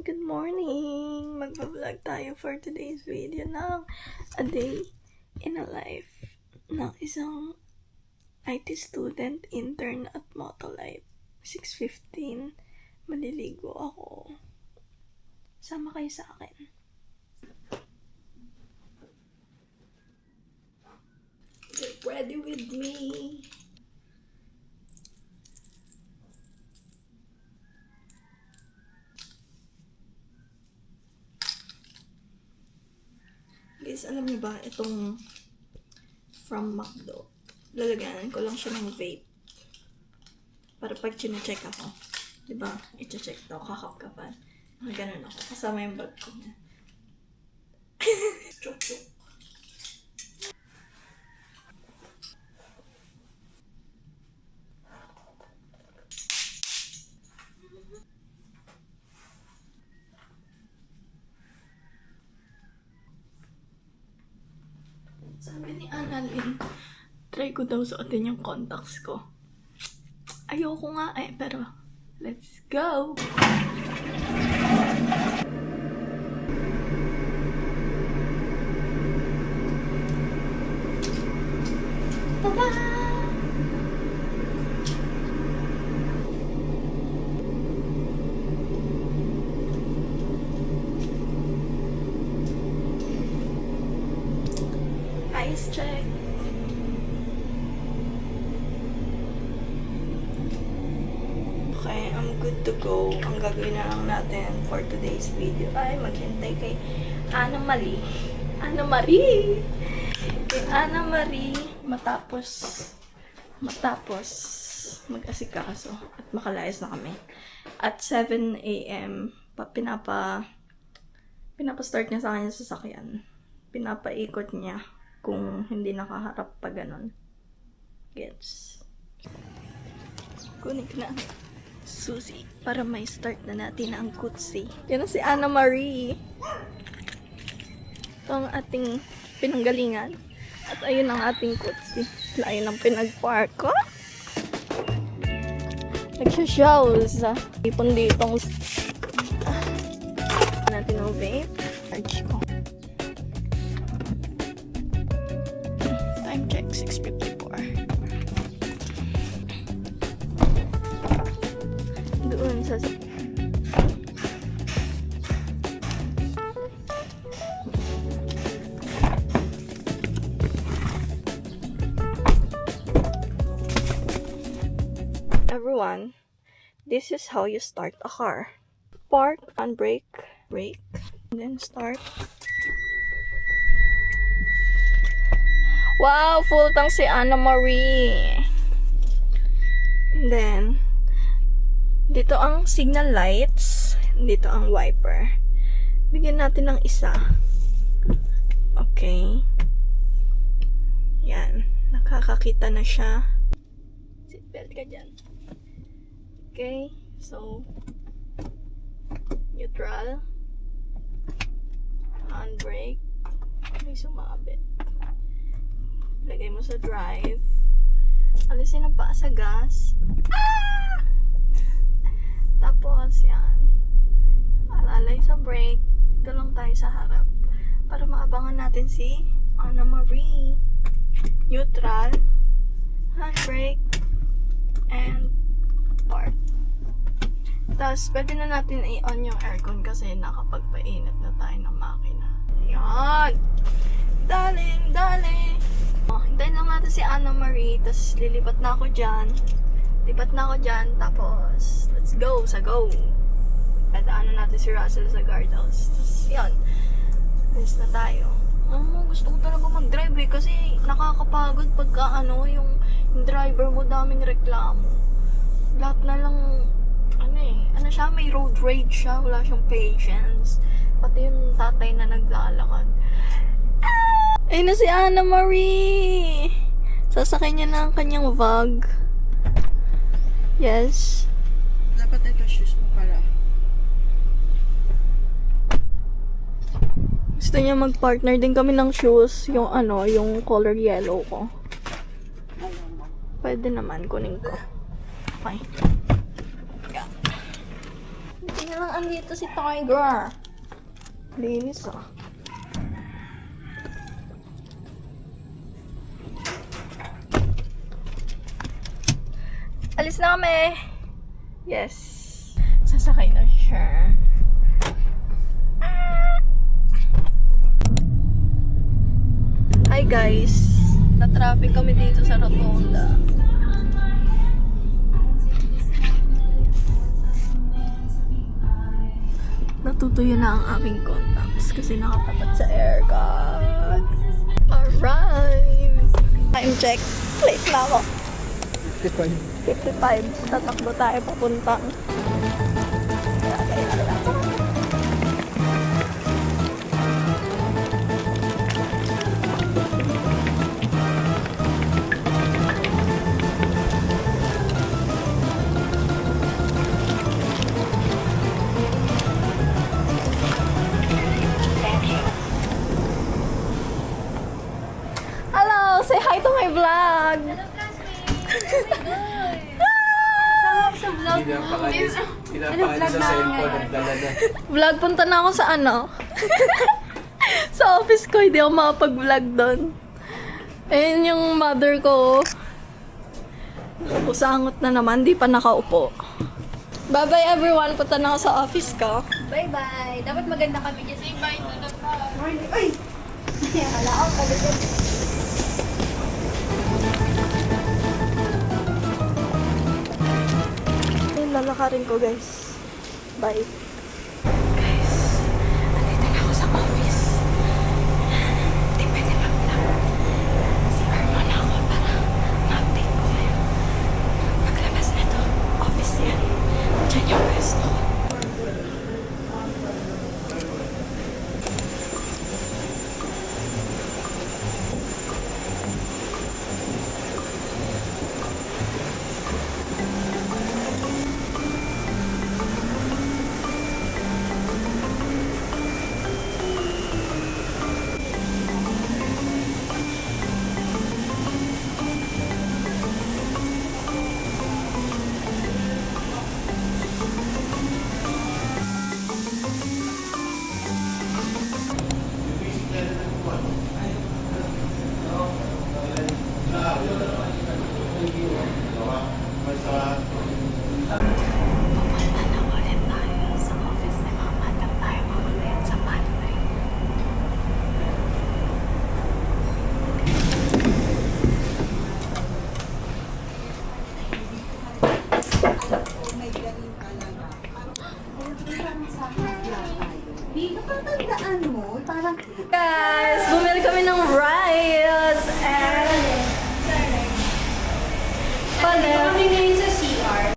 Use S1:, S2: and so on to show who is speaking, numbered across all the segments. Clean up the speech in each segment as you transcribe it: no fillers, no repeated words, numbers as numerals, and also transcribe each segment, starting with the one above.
S1: Good morning! Magbablog tayo for today's video ng a day in a life ng isang IT student intern at Motolife. 6:15, maliligo ako. Sama kayo sa akin. Get ready with me! Guys, alam niyo ba, itong from McDo, lalagyan ko lang siya ng vape. Para pag chine-check ako, diba, i-check daw, kakap-kapan. Ganun ako, kasama yung bag ko. Chok-chok. Sabi ni Annalyn, try ko daw suotin yung contacts ko. Ayoko nga pero let's go! Tada! Eyes check. Okay, I'm good to go. Ang gagawin na lang natin for today's video ay maghintay kay Ana Marie. Kay Ana Marie matapos mag-asikaso at makalayas na kami. At 7 a.m. pinapa-start niya sa kanya sa sasakyan. Pinapaikot niya kung hindi nakaharap pa ganon. Gets. Kunin ko na ang susi para may start na natin ang kutsi. Yan na si Ana Marie. Ito ang ating pinanggalingan. At ayun ang ating kutsi. Layo ng pinag-park ko. Nagsha-shows. Ipon ditong natin ang vape. Charge ko. Time check, 6:54. Doon sa everyone, this is how you start a car. Park, unbrake, brake, and then start. Wow, full tank si Ana Marie. And then, dito ang signal lights. Dito ang wiper. Bigyan natin ng isa. Okay. Yan. Nakakakita na siya. Seatbelt ka dyan. Okay. So, neutral. Handbrake. May sumabit. Lagay mo sa drive. Alisin ang paa sa gas. Ah! Tapos, yan. Alalay sa brake. Dito lang tayo sa harap. Para maabangan natin si Ana Marie. Neutral. Handbrake. And park. Tapos, pwede na natin i-on yung aircon kasi nakapagpainit na tayo ng makina. Yan! Daling! Hintayin lang natin si Ana Marie, tapos lilipat na ako dyan. Tapos let's go sa go. Dadaanan natin si Russell sa guardhouse. Tapos yan, alis na tayo. Gusto ko talaga mag-drive kasi nakakapagod pagka yung driver mo daming reklamo. Lahat na lang, siya, may road rage siya, wala siyang patience. Pati yung tatay na naglalakad. Ayun na si Ana Marie! Sasakay niya na ang kanyang vlog. Yes.
S2: Dapat ito shoes mo pala.
S1: Gusto niya mag-partner din kami ng shoes. Yung yung color yellow ko. Pwede naman, kunin ko. Okay. Yeah. na lang andito si Tiger. Linis ah. Alis na kami. Yes. Sasakay na siya. Hi guys. Na-traffic kami dito sa Rotonda. Natutuyo na ang aming contacts kasi nakatapat sa aircon. Alright! Time check. Late na ako. 55. Tatakbo tayo papuntang. Hello! Say hi to my vlog!
S3: Pinapakali sa cellphone, nagdala na.
S1: Vlog, punta na ako sa ano? Sa office ko, hindi ako makapag-vlog doon. Ayun yung mother ko. Usangot na naman, di pa nakaupo. Bye-bye everyone, punta na ako sa office ko.
S4: Bye-bye. Dapat maganda kami dyan. Say bye to the car.
S2: Ay!
S4: Wala ako pagod.
S1: Ayun, lalakarin ko guys. Bye. Guys, andito na ako sa office. Hindi pwede mag-vlog. Si Armo na ako para ma-update ko kayo. Paglabas na to, office yan. Diyan yung pwesto ko. Pupunta na ulit tayo sa office ni Mama at tayo ulit sa Monday.
S2: Dito ka tandaan mo, parang
S1: Guys, bumili kami ng rice and panel.
S4: Kami ngayon sa CR.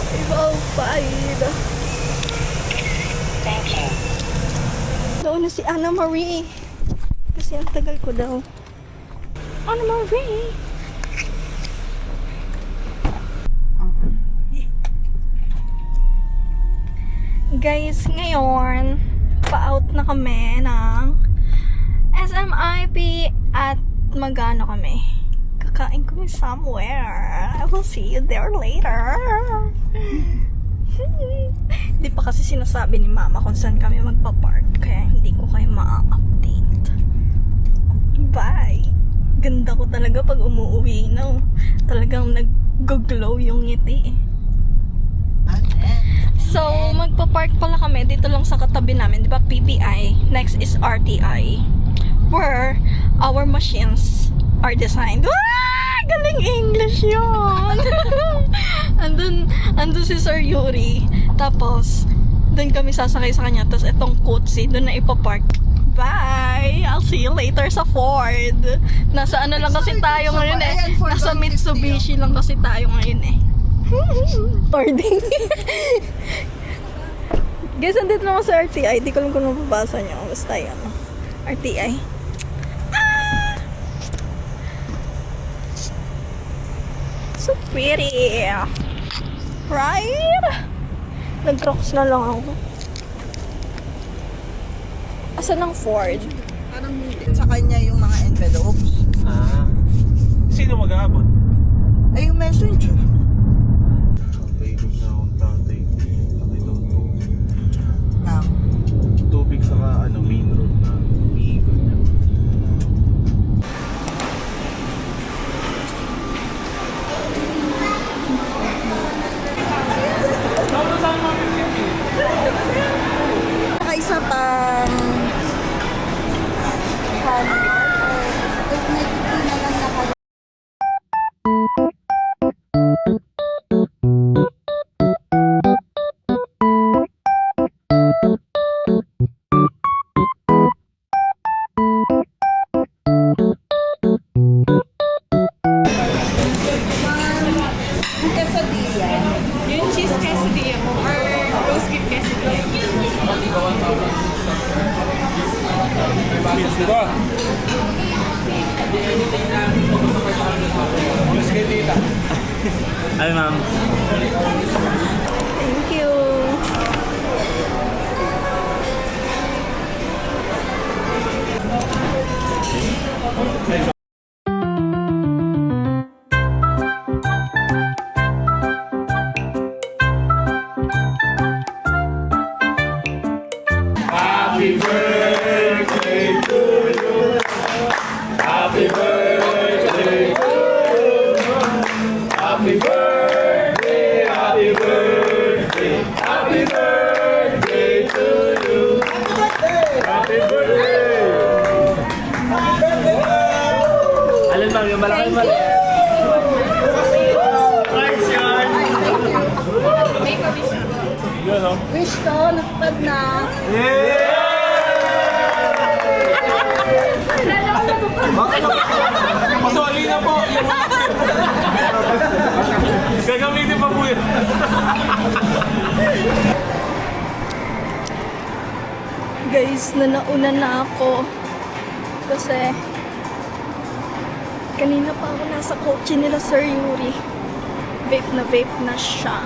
S1: Ibaw fine.
S4: Thank you.
S1: Doon na si Anna Marie. Kasi ang tagal ko daw. Anna Marie! Guys, ngayon, pa-out na kami ng SMIP at magano kami. Kakain kami somewhere. I will see you there later. Hindi pa kasi sinasabi ni Mama kung saan kami magpa-park. Kaya hindi ko kayo ma-update. Bye! Ganda ko talaga pag umuwi, no? Talagang nag-glow yung ngiti. So, magpa-park pala kami dito lang sa katabi namin, di ba? PBI. Next is RTI. Where our machines are designed. Wah! Galing English yun! andun si Sir Yuri. Tapos, doon kami sasakay sa kanya. Tapos, itong kutsi, doon na ipapark. Bye! I'll see you later sa Ford. Nasa ano lang kasi tayo ngayon eh. Nasa Mitsubishi lang kasi tayo ngayon eh. Fording. Guys, andito naman sa RTI. Di ko lang kung mababasa niyo. Basta yun. RTI. So pretty. Right? Nag-crocs na lang ako. Asan ang Ford?
S2: Parang sa kanya yung mga envelopes.
S3: Sino mag-aabot?
S2: Ay, yung messenger.
S3: Pailig na akong tatay. Nakitong
S2: Nang.
S3: tubig sa main road na umiikot niya.
S2: Saka isa pang quesadilla.
S4: Yung cheese quesadilla mo or roast beef quesadilla?
S3: Diba? Mas kay tita. Ay, ma'am.
S1: Thank you.
S3: Alin bang yung malaki ba? Thanks, yan!
S4: Make a wish.
S3: Yun, no?
S2: Wish ko, natupad na.
S3: Pasoli na po! Gagamitin pa po yun.
S1: Guys, nauna na ako. Kasi kanina pa ako nasa kotse nila Sir Yuri. Vape na siya.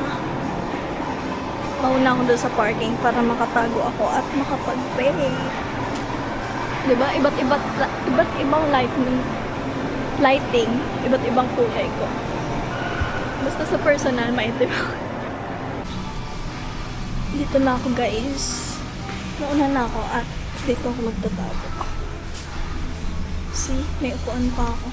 S1: Mauna ako doon sa parking para makatago ako at makapag-vape. Diba? Iba't ibang lighting, iba't ibang kulay ko. Basta sa personal, maitim ako. Dito na ako, guys. Nauna na ako at dito ako magtatago. See? May upuan pa ako.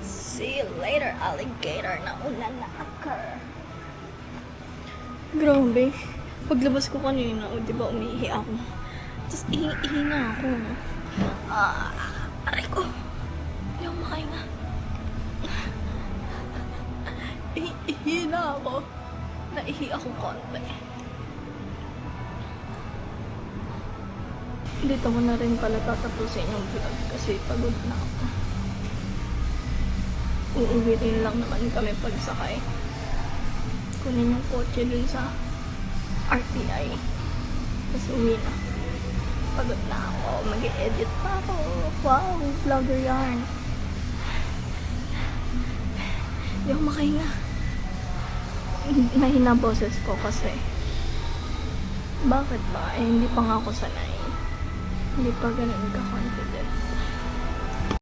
S1: See you later, alligator. Nauna na ako. Grabe. Paglabas ko kanina, o diba umiihi ako. Tapos ihi na ako. Aray ko. Hindi ako makahinga. Ihi na ako. Naihi ako konti. Dito ko na rin pala tatapusin yung vlog kasi pagod na ako. Uuwi rin lang naman kami pagsakay. Kunin yung kotse dun sa RTI. Tapos uwi na. Pagod na ako. Mag-e-edit pa ako. Wow, vlogger yarn. Hindi ako makahinga. Mahina boses ko kasi bakit ba? Eh, hindi pa nga ako sanay. Hindi pa ganun ka-confident.